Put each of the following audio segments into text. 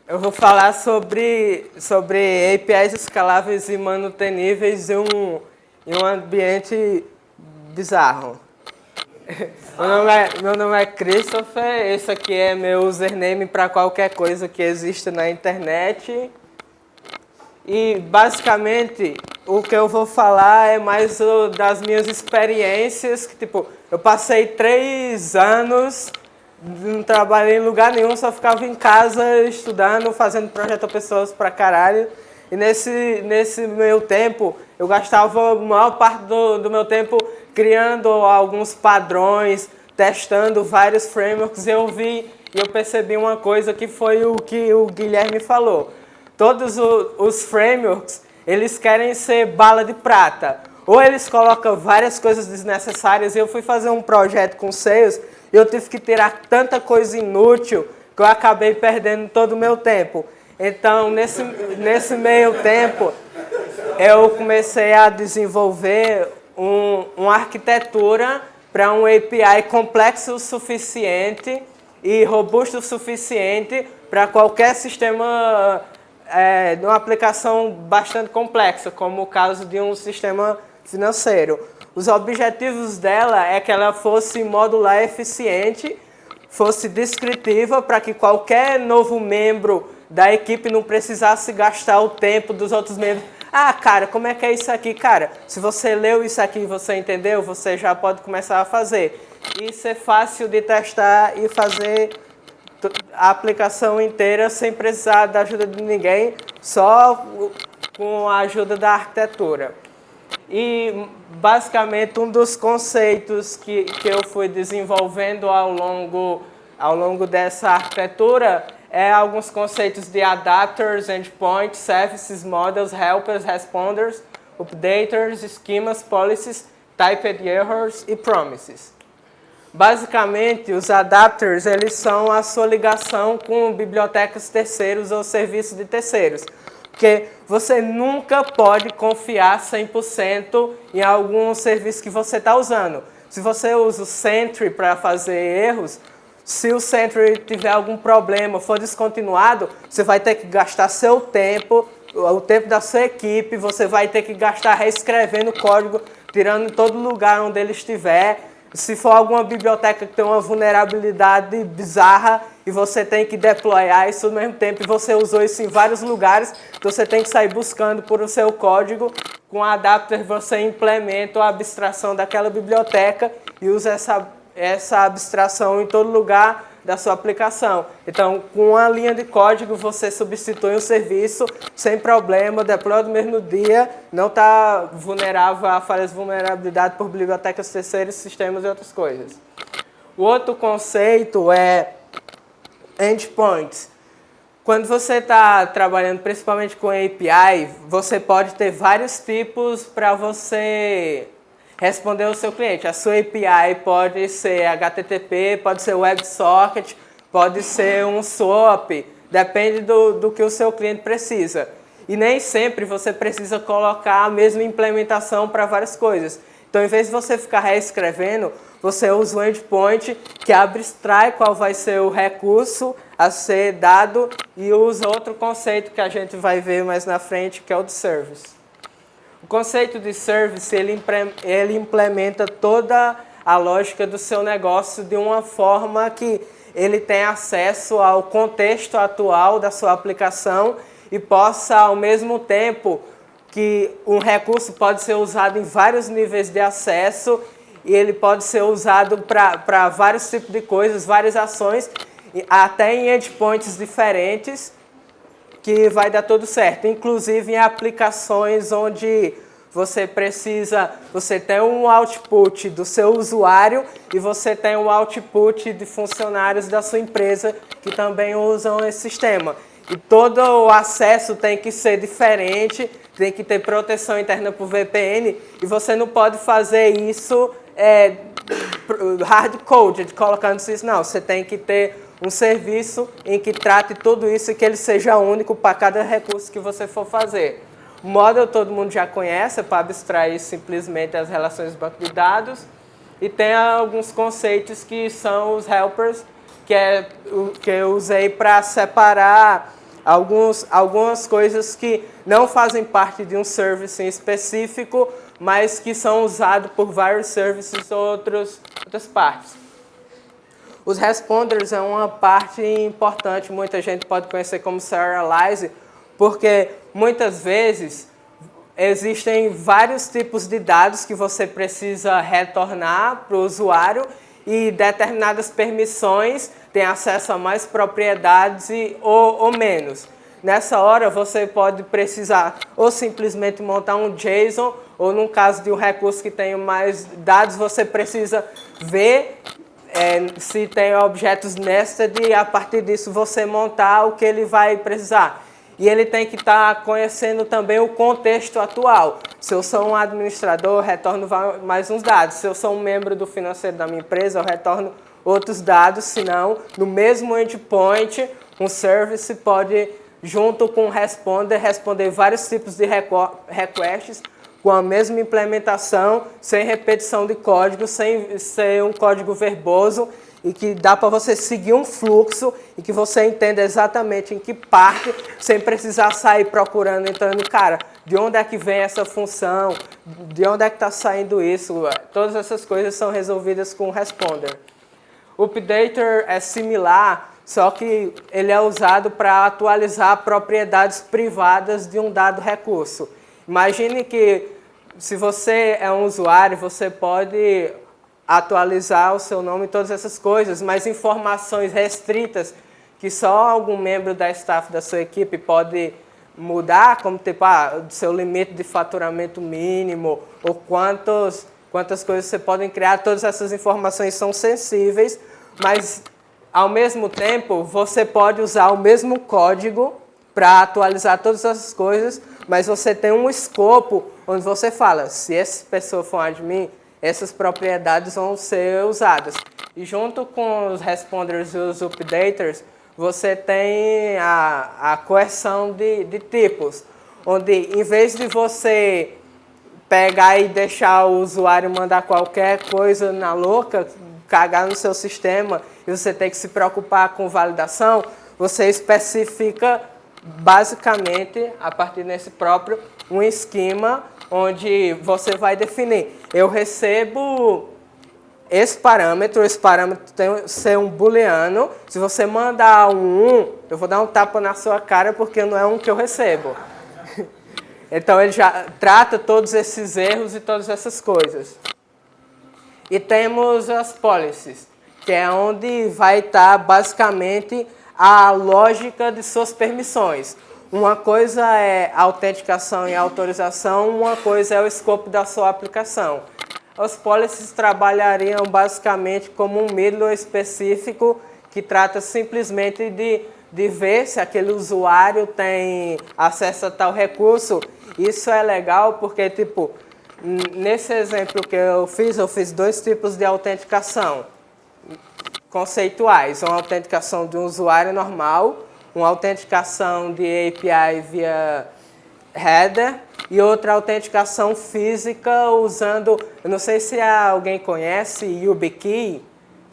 Eu vou falar sobre APIs escaláveis e manuteníveis em um ambiente bizarro. Meu nome é Christopher, esse aqui é meu username para qualquer coisa que exista na internet. E basicamente o que eu vou falar é mais das minhas experiências, que tipo, eu passei 3 anos, não trabalhei em lugar nenhum, só ficava em casa estudando, fazendo projeto a pessoas pra caralho. E nesse meu tempo, eu gastava a maior parte do meu tempo criando alguns padrões, testando vários frameworks. Eu percebi uma coisa que foi o que o Guilherme falou. Todos os frameworks, eles querem ser bala de prata. Ou eles colocam várias coisas desnecessárias. Eu fui fazer um projeto com Sales e eu tive que tirar tanta coisa inútil que eu acabei perdendo todo o meu tempo. Então, nesse meio tempo, eu comecei a desenvolver uma arquitetura para um API complexo o suficiente e robusto o suficiente para qualquer sistema de uma aplicação bastante complexa, como o caso de um sistema financeiro. Os objetivos dela é que ela fosse modular eficiente, fosse descritiva para que qualquer novo membro da equipe não precisasse gastar o tempo dos outros membros. Ah, cara, como é que é isso aqui? Cara, se você leu isso aqui e você entendeu, você já pode começar a fazer. Isso é fácil de testar e fazer a aplicação inteira sem precisar da ajuda de ninguém, só com a ajuda da arquitetura. E, basicamente, um dos conceitos que eu fui desenvolvendo ao longo dessa arquitetura é alguns conceitos de adapters, endpoints, services, models, helpers, responders, updaters, schemas, policies, typed errors e promises. Basicamente, os adapters, eles são a sua ligação com bibliotecas terceiros ou serviços de terceiros. Porque você nunca pode confiar 100% em algum serviço que você está usando. Se você usa o Sentry para fazer erros, se o Sentry tiver algum problema, for descontinuado, você vai ter que gastar seu tempo, o tempo da sua equipe, você vai ter que gastar reescrevendo o código, tirando em todo lugar onde ele estiver. Se for alguma biblioteca que tem uma vulnerabilidade bizarra e você tem que deployar isso ao mesmo tempo e você usou isso em vários lugares, então você tem que sair buscando por o seu código. Com o adapter você implementa a abstração daquela biblioteca e usa essa abstração em todo lugar da sua aplicação. Então, com uma linha de código, você substitui um serviço sem problema, deploy no mesmo dia, não está vulnerável a falhas de vulnerabilidade por bibliotecas terceiras, sistemas e outras coisas. O outro conceito é endpoints. Quando você está trabalhando principalmente com API, você pode ter vários tipos para você responder ao seu cliente. A sua API pode ser HTTP, pode ser WebSocket, pode ser um SOAP, depende do que o seu cliente precisa. E nem sempre você precisa colocar a mesma implementação para várias coisas. Então, em vez de você ficar reescrevendo, você usa o endpoint que abstrai qual vai ser o recurso a ser dado e usa outro conceito que a gente vai ver mais na frente, que é o de service. O conceito de service, ele implementa toda a lógica do seu negócio de uma forma que ele tem acesso ao contexto atual da sua aplicação e possa, ao mesmo tempo, que um recurso pode ser usado em vários níveis de acesso e ele pode ser usado para vários tipos de coisas, várias ações, até em endpoints diferentes, que vai dar tudo certo, inclusive em aplicações onde você tem um output do seu usuário e você tem um output de funcionários da sua empresa que também usam esse sistema. E todo o acesso tem que ser diferente, tem que ter proteção interna por VPN e você não pode fazer isso hard-coded, colocando isso, não, você tem que ter um serviço em que trate tudo isso e que ele seja único para cada recurso que você for fazer. O model todo mundo já conhece, é para abstrair simplesmente as relações de banco de dados. E tem alguns conceitos que são os helpers, que é o que eu usei para separar algumas coisas que não fazem parte de um service em específico, mas que são usados por vários services ou outras partes. Os responders é uma parte importante, muita gente pode conhecer como serialize, porque muitas vezes existem vários tipos de dados que você precisa retornar para o usuário e determinadas permissões têm acesso a mais propriedades ou menos. Nessa hora você pode precisar ou simplesmente montar um JSON ou no caso de um recurso que tenha mais dados, você precisa ver se tem objetos nested e a partir disso você montar o que ele vai precisar. E ele tem que estar conhecendo também o contexto atual. Se eu sou um administrador, eu retorno mais uns dados. Se eu sou um membro do financeiro da minha empresa, eu retorno outros dados. Senão, no mesmo endpoint, um service pode, junto com o responder, responder vários tipos de requests com a mesma implementação, sem repetição de código, sem ser um código verboso, e que dá para você seguir um fluxo e que você entenda exatamente em que parte, sem precisar sair procurando, entrando, cara, de onde é que vem essa função, de onde é que está saindo isso, todas essas coisas são resolvidas com o responder. O updater é similar, só que ele é usado para atualizar propriedades privadas de um dado recurso. Imagine que se você é um usuário, você pode atualizar o seu nome e todas essas coisas, mas informações restritas que só algum membro da staff da sua equipe pode mudar, como tipo, seu limite de faturamento mínimo, ou quantas coisas você pode criar, todas essas informações são sensíveis, mas ao mesmo tempo você pode usar o mesmo código para atualizar todas essas coisas, mas você tem um escopo onde você fala, se essa pessoa for um admin, essas propriedades vão ser usadas. E junto com os responders e os updaters, você tem a coerção de tipos, onde em vez de você pegar e deixar o usuário mandar qualquer coisa na louca, cagar no seu sistema, e você tem que se preocupar com validação, você especifica basicamente, a partir desse próprio, um esquema onde você vai definir, eu recebo esse parâmetro tem que ser um booleano, se você mandar um 1, eu vou dar um tapa na sua cara porque não é um que eu recebo. Então ele já trata todos esses erros e todas essas coisas. E temos as policies, que é onde vai estar basicamente a lógica de suas permissões. Uma coisa é autenticação e autorização, uma coisa é o escopo da sua aplicação. Os policies trabalhariam basicamente como um middleware específico que trata simplesmente de ver se aquele usuário tem acesso a tal recurso. Isso é legal porque, tipo, nesse exemplo que eu fiz 2 tipos de autenticação conceituais. Uma autenticação de um usuário normal, uma autenticação de API via header e outra autenticação física usando, eu não sei se alguém conhece YubiKey,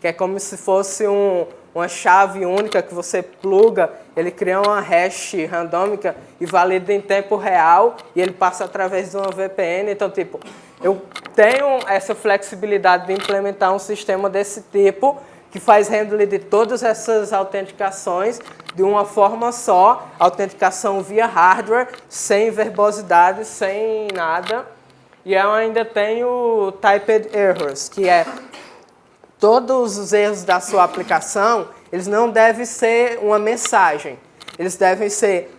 que é como se fosse uma chave única que você pluga, ele cria uma hash randômica e valida em tempo real e ele passa através de uma VPN. Então, tipo, eu tenho essa flexibilidade de implementar um sistema desse tipo que faz handling de todas essas autenticações de uma forma só, autenticação via hardware, sem verbosidade, sem nada. E eu ainda tenho typed errors, que é todos os erros da sua aplicação, eles não devem ser uma mensagem. Eles devem ser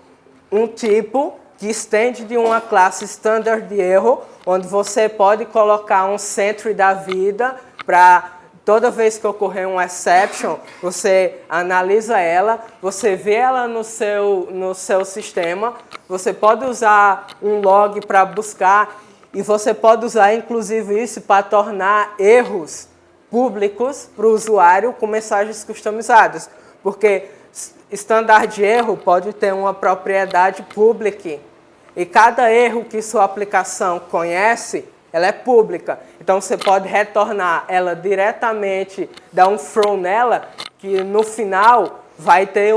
um tipo que estende de uma classe standard de erro, onde você pode colocar um sentry da vida para toda vez que ocorrer um exception, você analisa ela, você vê ela no seu sistema, você pode usar um log para buscar e você pode usar inclusive isso para tornar erros públicos para o usuário com mensagens customizadas. Porque standard de erro pode ter uma propriedade public e cada erro que sua aplicação conhece, ela é pública, então você pode retornar ela diretamente, dar um throw nela que no final vai ter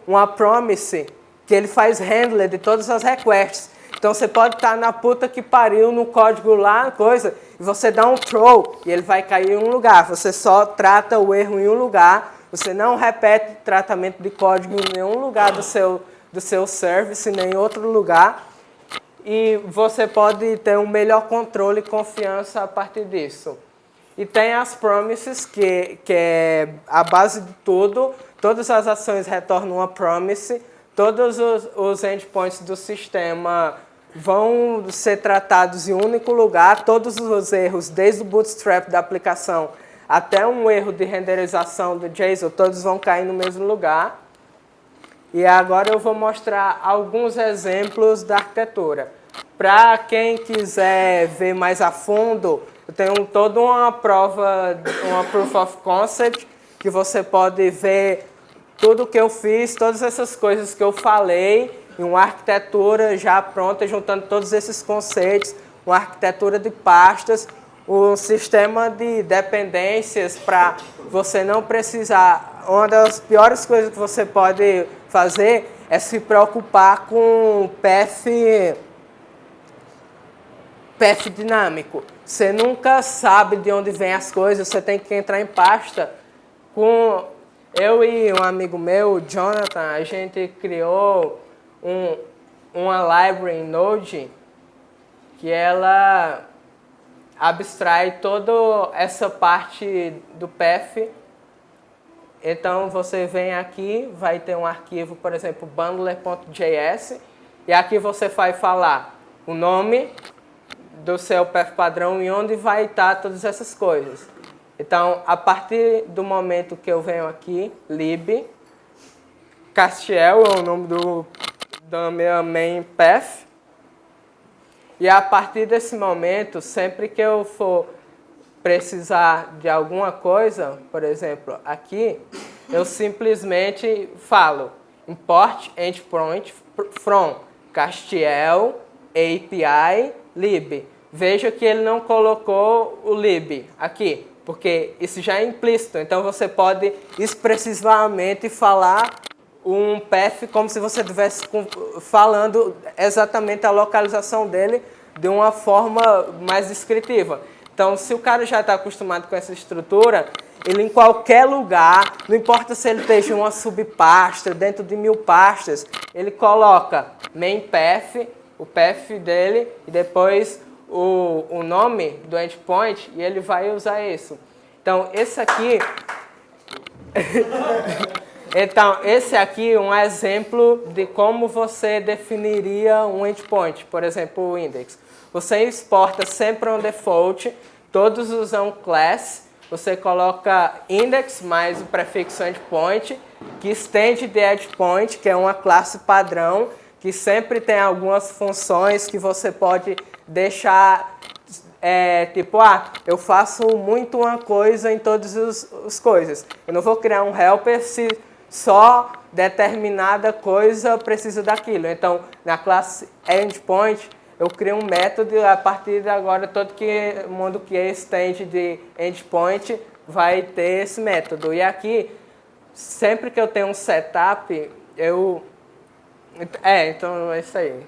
uma promise que ele faz handler de todas as requests. Então você pode estar na puta que pariu no código lá, coisa, e você dá um throw e ele vai cair em um lugar. Você só trata o erro em um lugar, você não repete tratamento de código em nenhum lugar do seu service, nem em outro lugar. E você pode ter um melhor controle e confiança a partir disso. E tem as promises, que é a base de tudo. Todas as ações retornam uma promise. Todos os endpoints do sistema vão ser tratados em um único lugar. Todos os erros, desde o bootstrap da aplicação até um erro de renderização do JSON, todos vão cair no mesmo lugar. E agora eu vou mostrar alguns exemplos da arquitetura. Para quem quiser ver mais a fundo, eu tenho toda uma prova, uma Proof of Concept, que você pode ver tudo que eu fiz, todas essas coisas que eu falei, em uma arquitetura já pronta, juntando todos esses conceitos, uma arquitetura de pastas, um sistema de dependências para você não precisar. Uma das piores coisas que você pode fazer é se preocupar com path dinâmico. Você nunca sabe de onde vem as coisas, você tem que entrar em pasta. Eu e um amigo meu, Jonathan, a gente criou uma library em Node que ela abstrai toda essa parte do path. Então você vem aqui, vai ter um arquivo, por exemplo, bundler.js, e aqui você vai falar o nome do seu path padrão e onde vai estar todas essas coisas. Então, a partir do momento que eu venho aqui, lib, Castiel é o nome da minha main path, e a partir desse momento, sempre que eu for precisar de alguma coisa, por exemplo, aqui, eu simplesmente falo import endpoint from Castiel API lib. Veja que ele não colocou o lib aqui, porque isso já é implícito. Então você pode expressivamente falar um path como se você estivesse falando exatamente a localização dele de uma forma mais descritiva. Então, se o cara já está acostumado com essa estrutura, ele em qualquer lugar, não importa se ele esteja em uma subpasta, dentro de 1000 pastas, ele coloca main path, o path dele, e depois o nome do endpoint, e ele vai usar isso. Então, esse aqui... Então, esse aqui é um exemplo de como você definiria um endpoint, por exemplo, o index. Você exporta sempre um default, todos usam class, você coloca index mais o prefixo endpoint, que estende de endpoint, que é uma classe padrão, que sempre tem algumas funções que você pode deixar, tipo, eu faço muito uma coisa em todas as coisas. Eu não vou criar um helper se só determinada coisa precisa daquilo. Então, na classe endpoint, eu crio um método e a partir de agora todo mundo que extende de endpoint vai ter esse método. E aqui, sempre que eu tenho um setup, então é isso aí.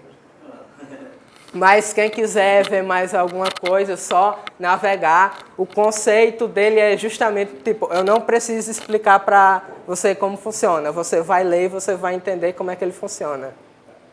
Mas quem quiser ver mais alguma coisa, só navegar. O conceito dele é justamente, tipo, eu não preciso explicar para você como funciona. Você vai ler e você vai entender como é que ele funciona.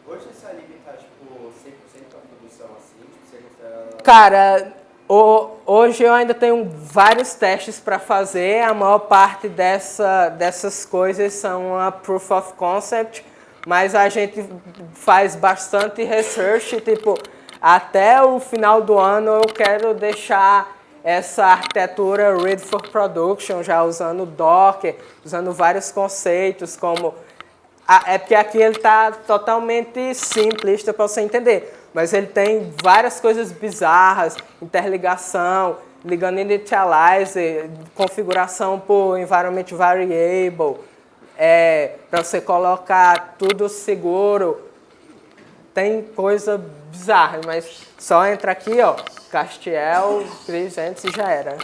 Hoje essa lib tá, tipo, 100% da produção assim? Tipo, você considera... Cara, hoje eu ainda tenho vários testes para fazer. A maior parte dessas coisas são a Proof of Concept. Mas a gente faz bastante research, tipo, até o final do ano eu quero deixar essa arquitetura ready for production, já usando Docker, usando vários conceitos, como... É porque aqui ele está totalmente simplista para você entender, mas ele tem várias coisas bizarras, interligação, ligando initializer, configuração por environment variable, para você colocar tudo seguro. Tem coisa bizarra, mas só entra aqui, ó, Castiel 300 e já era.